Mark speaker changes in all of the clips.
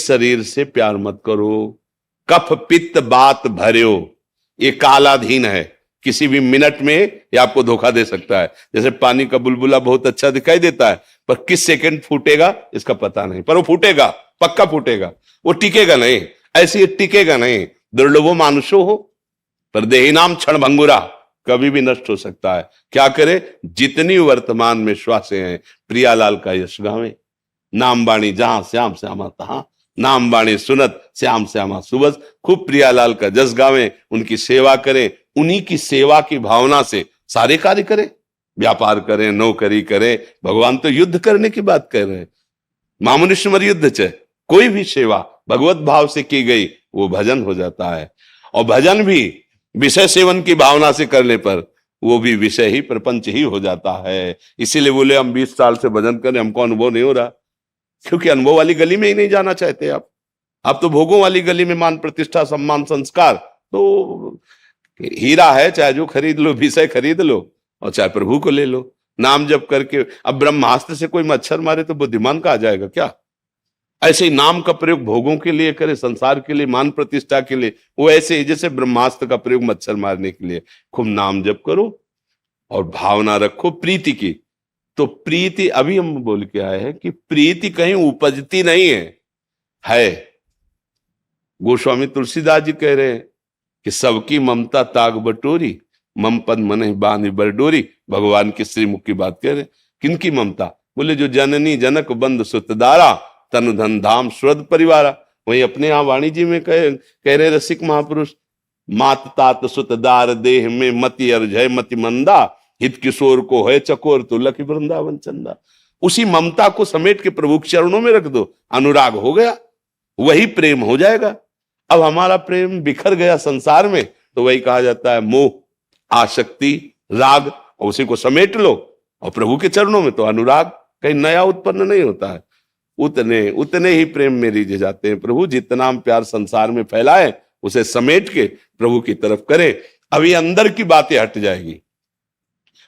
Speaker 1: इस शरीर से प्यार मत करो। कफ पित्त बात भर्यो, ये कालाधीन है, किसी भी मिनट में ये आपको धोखा दे सकता है। जैसे पानी का बुलबुला बहुत अच्छा दिखाई देता है, पर किस सेकंड फूटेगा इसका पता नहीं, पर वो फूटेगा, पक्का फूटेगा, वो टिकेगा नहीं। ऐसे ये टिकेगा नहीं। दुर्लभो मानुषो हो पर देही नाम क्षण भंगुरा, कभी भी नष्ट हो सकता है। क्या करे, जितनी वर्तमान में श्वासें हैं प्रियालाल का यश गावे। नाम बाणी जहां श्याम श्यामा तहां, नाम बाणी सुनत श्याम श्यामा सुबस। खूब प्रियालाल का जस गावें, उनकी सेवा करें, उन्हीं की सेवा की भावना से सारे कार्य करें, व्यापार करें, नौकरी करें। भगवान तो युद्ध करने की बात कर रहे हैं, मामुनिष्मर युद्ध च कोई भी सेवा भगवत भाव से की गई वो भजन हो जाता है। और भजन भी विषय सेवन की भावना से करने पर वो भी विषय ही प्रपंच ही हो जाता है। इसीलिए बोले हम 20 साल से भजन करें, हमको अनुभव नहीं हो रहा, क्योंकि अनुभव वाली गली में ही नहीं जाना चाहते आप तो भोगों वाली गली में मान प्रतिष्ठा सम्मान संस्कार तो हीरा है, चाहे जो खरीद लो, विषय खरीद लो और चाहे प्रभु को ले लो। नाम जप करके अब ब्रह्मास्त्र से कोई मच्छर मारे तो बुद्धिमान का आ जाएगा क्या? ऐसे ही नाम का प्रयोग भोगों के लिए करे, संसार के लिए, मान प्रतिष्ठा के लिए, वो ऐसे ही जैसे ब्रह्मास्त्र का प्रयोग मच्छर मारने के लिए। खूब नाम जप करो और भावना रखो प्रीति की। तो प्रीति अभी हम बोल के आए हैं कि प्रीति कहीं उपजती नहीं है। गोस्वामी तुलसीदास जी कह रहे हैं कि सबकी ममता ताग बटोरी, मम पद मन बांध बरडोरी। भगवान के श्रीमुख की बात कह रहे। किनकी ममता? बोले जो जननी जनक बंद सुतदारा, तनु धन धाम श्रद्ध परिवारा। वही अपने यहाँ वाणी जी में कह रहे रसिक महापुरुष, मात तात सुतदार देह में मति अर्जय मति मंदा, हित किशोर को है चकोर तो लखी वृंदावन चंदा। उसी ममता को समेट के प्रभु के चरणों में रख दो, अनुराग हो गया, वही प्रेम हो जाएगा। अब हमारा प्रेम बिखर गया संसार में तो वही कहा जाता है मोह, आसक्ति, राग, और उसी को समेट लो। और प्रभु के चरणों में तो अनुराग कहीं नया उत्पन्न नहीं होता है। उतने ही प्रेम में रीझे जाते हैं प्रभु। जितना हम प्यार संसार में फैलाए उसे समेट के प्रभु की तरफ करें, अभी अंदर की बातें हट जाएगी।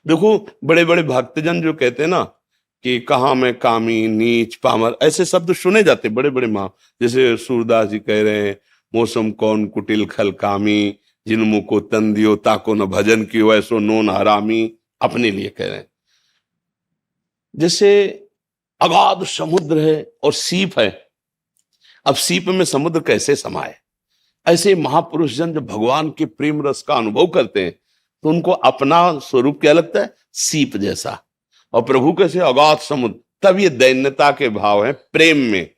Speaker 1: देखो बड़े बड़े भक्तजन जो कहते हैं ना कि कहा मैं कामी नीच पामर, ऐसे शब्द सुने जाते बड़े बड़े माँ, जैसे सूरदास जी कह रहे हैं, मौसम कौन कुटिल खल कामी, जिन मुँह को तन दियो ताको न भजन कियो, ऐसो नोन हरामी। अपने लिए कह रहे हैं। जैसे अगाध समुद्र है और सीप है, अब सीप में समुद्र कैसे समाये? ऐसे महापुरुष जन जब भगवान के प्रेम रस का अनुभव करते हैं तो उनको अपना स्वरूप क्या लगता है? सीप जैसा। और प्रभु कैसे? अगाध समुद्र। तब ये दैन्यता के भाव है प्रेम में।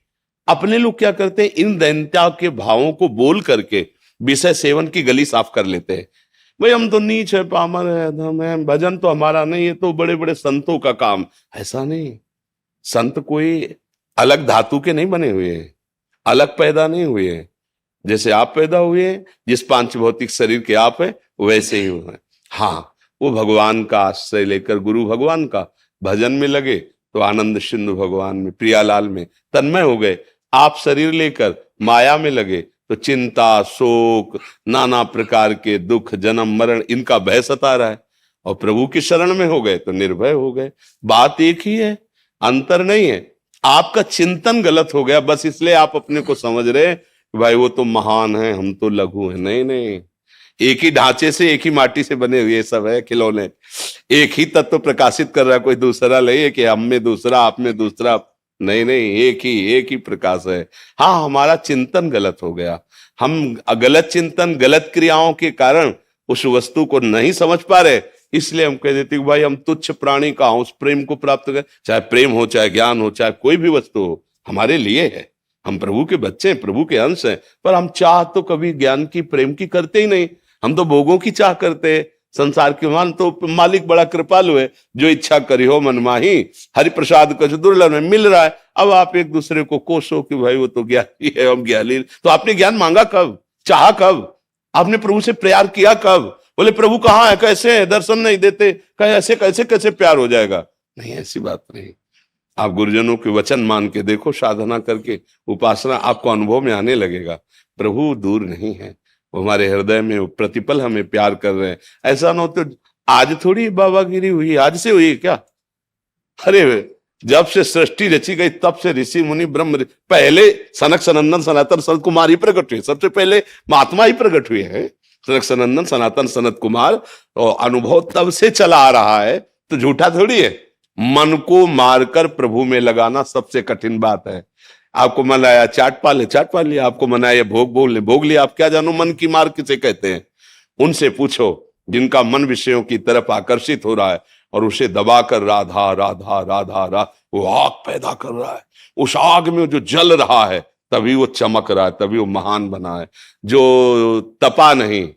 Speaker 1: अपने लोग क्या करते हैं? इन दैन्यता के भावों को बोल करके विषय सेवन की गली साफ कर लेते हैं। भाई हम तो नीच है, पामर है, अधम है, भजन तो हमारा नहीं है, तो बड़े बड़े संतों का काम। ऐसा नहीं, संत कोई अलग धातु के नहीं बने हुए हैं, अलग पैदा नहीं हुए हैं। जैसे आप पैदा हुए हैं, जिस पांच भौतिक शरीर के आप है वैसे ही हुए हैं। हाँ, वो भगवान का आश्रय लेकर गुरु भगवान का भजन में लगे तो आनंद सिंधु भगवान में, प्रियालाल में तन्मय हो गए। आप शरीर लेकर माया में लगे तो चिंता, शोक, नाना प्रकार के दुख, जन्म मरण, इनका भय सता रहा है। और प्रभु की शरण में हो गए तो निर्भय हो गए। बात एक ही है, अंतर नहीं है। आपका चिंतन गलत हो गया, बस इसलिए आप अपने को समझ रहे भाई वो तो महान है, हम तो लघु हैं। नहीं नहीं, एक ही ढांचे से, एक ही माटी से बने हुए सब है खिलौने। एक ही तत्व प्रकाशित कर रहा है, कोई दूसरा नहीं है कि हम में दूसरा, आप में दूसरा। नहीं नहीं, एक ही प्रकाश है। हाँ, हमारा चिंतन गलत हो गया। हम गलत चिंतन, गलत क्रियाओं के कारण उस वस्तु को नहीं समझ पा रहे। इसलिए हम कह देते भाई हम तुच्छ प्राणी का उस प्रेम को प्राप्त करें। चाहे प्रेम हो, चाहे ज्ञान हो, चाहे कोई भी वस्तु हो, हमारे लिए है। हम प्रभु के बच्चे हैं, प्रभु के अंश हैं। पर हम चाह तो कभी ज्ञान की, प्रेम की करते ही नहीं। हम तो भोगों की चाह करते हैं, संसार के। मान तो मालिक बड़ा कृपालु है, जो इच्छा करी हो मन माही, हरि प्रसाद कुछ दुर्लभ में मिल रहा है। अब आप एक दूसरे को कोसो कि भाई वो तो ज्ञानी है, हम ज्ञानी। तो आपने ज्ञान मांगा कब? चाहा कब? आपने प्रभु से प्यार किया कब? बोले प्रभु कहाँ है, कैसे है, दर्शन नहीं देते, कैसे कैसे कैसे प्यार हो जाएगा? नहीं, ऐसी बात नहीं। आप गुरुजनों के वचन मान के देखो, साधना करके, उपासना, आपको अनुभव में आने लगेगा। प्रभु दूर नहीं है, वो हमारे हृदय में प्रतिपल हमें प्यार कर रहे हैं। ऐसा ना हो तो आज थोड़ी बाबागिरी हुई, आज से हुई क्या? अरे जब से सृष्टि रची गई तब से ऋषि मुनि ब्रह्म पहले सनक सनंदन सनातन सनत कुमार ही प्रकट हुए, सबसे पहले महात्मा ही प्रकट हुए हैं। सनक सनंदन सनातन सनत कुमार, और अनुभव तब से चला आ रहा है, तो झूठा थोड़ी है। मन को मारकर प्रभु में लगाना सबसे कठिन बात है। आपको मन आया चाट पा ले, चाट पा लिया, आपको मन आया भोग भोग ले, भोग लिया। आप क्या जानो मन की मार किसे कहते हैं? उनसे पूछो जिनका मन विषयों की तरफ आकर्षित हो रहा है और उसे दबाकर राधा राधा राधा राधा वो आग पैदा कर रहा है। उस आग में जो जल रहा है तभी वो चमक रहा है, तभी वो महान बना है। जो तपा नहीं,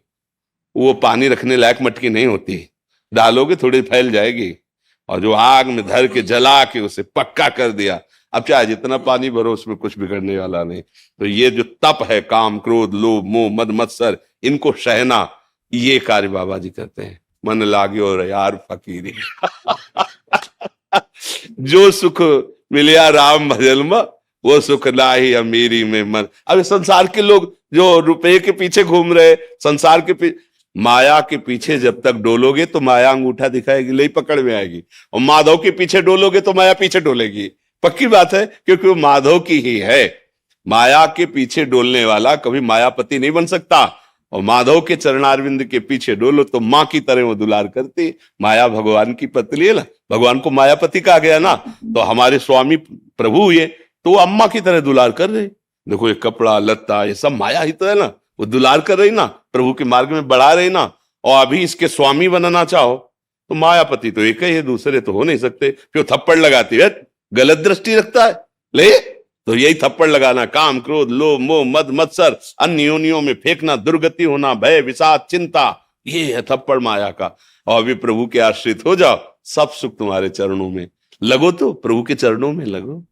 Speaker 1: वो पानी रखने लायक मटकी नहीं होती, डालोगे थोड़ी फैल जाएगी। और जो आग में धर के जला के उसे पक्का कर दिया, अब चाहे जितना पानी भरो उसमें कुछ बिगड़ने वाला नहीं। तो ये जो तप है, काम क्रोध लोभ मोह मद मत्सर, इनको सहना, ये कार्य बाबा जी करते हैं। मन लागे और यार फकीरी जो सुख मिलिया राम भजन में, वो सुख लाही अमीरी में मन। अब संसार के लोग जो रुपए के पीछे घूम रहे, संसार के पीछे, माया के पीछे जब तक डोलोगे तो माया अंगूठा दिखाएगी, ले पकड़ में आएगी। और माधव के पीछे डोलोगे तो माया पीछे डोलेगी, पक्की बात है, क्योंकि वो माधव की ही है। माया के पीछे डोलने वाला कभी मायापति नहीं बन सकता। और माधव के चरणारविंद के पीछे डोलो तो माँ की तरह वो दुलार करती। माया भगवान की पत्नी है ना, भगवान को मायापति कहा गया ना, तो हमारे स्वामी प्रभु हुए तो वो अम्मा की तरह दुलार कर रहे। देखो ये कपड़ा लत्ता ये सब माया ही तो है ना, वो दुलार कर रही ना, प्रभु के मार्ग में बढ़ा रही ना। और अभी इसके स्वामी बनना चाहो तो मायापति तो एक ही है, दूसरे तो हो नहीं सकते। फिर थप्पड़ लगाती है, गलत दृष्टि रखता है ले, तो यही थप्पड़ लगाना, काम क्रोध लोभ मोह मद मत्सर अन्य योनियों में फेंकना, दुर्गति होना, भय विषाद चिंता, ये है थप्पड़ माया का। और अभी प्रभु के आश्रित हो जाओ, सब सुख तुम्हारे चरणों में। लगो तो प्रभु के चरणों में लगो।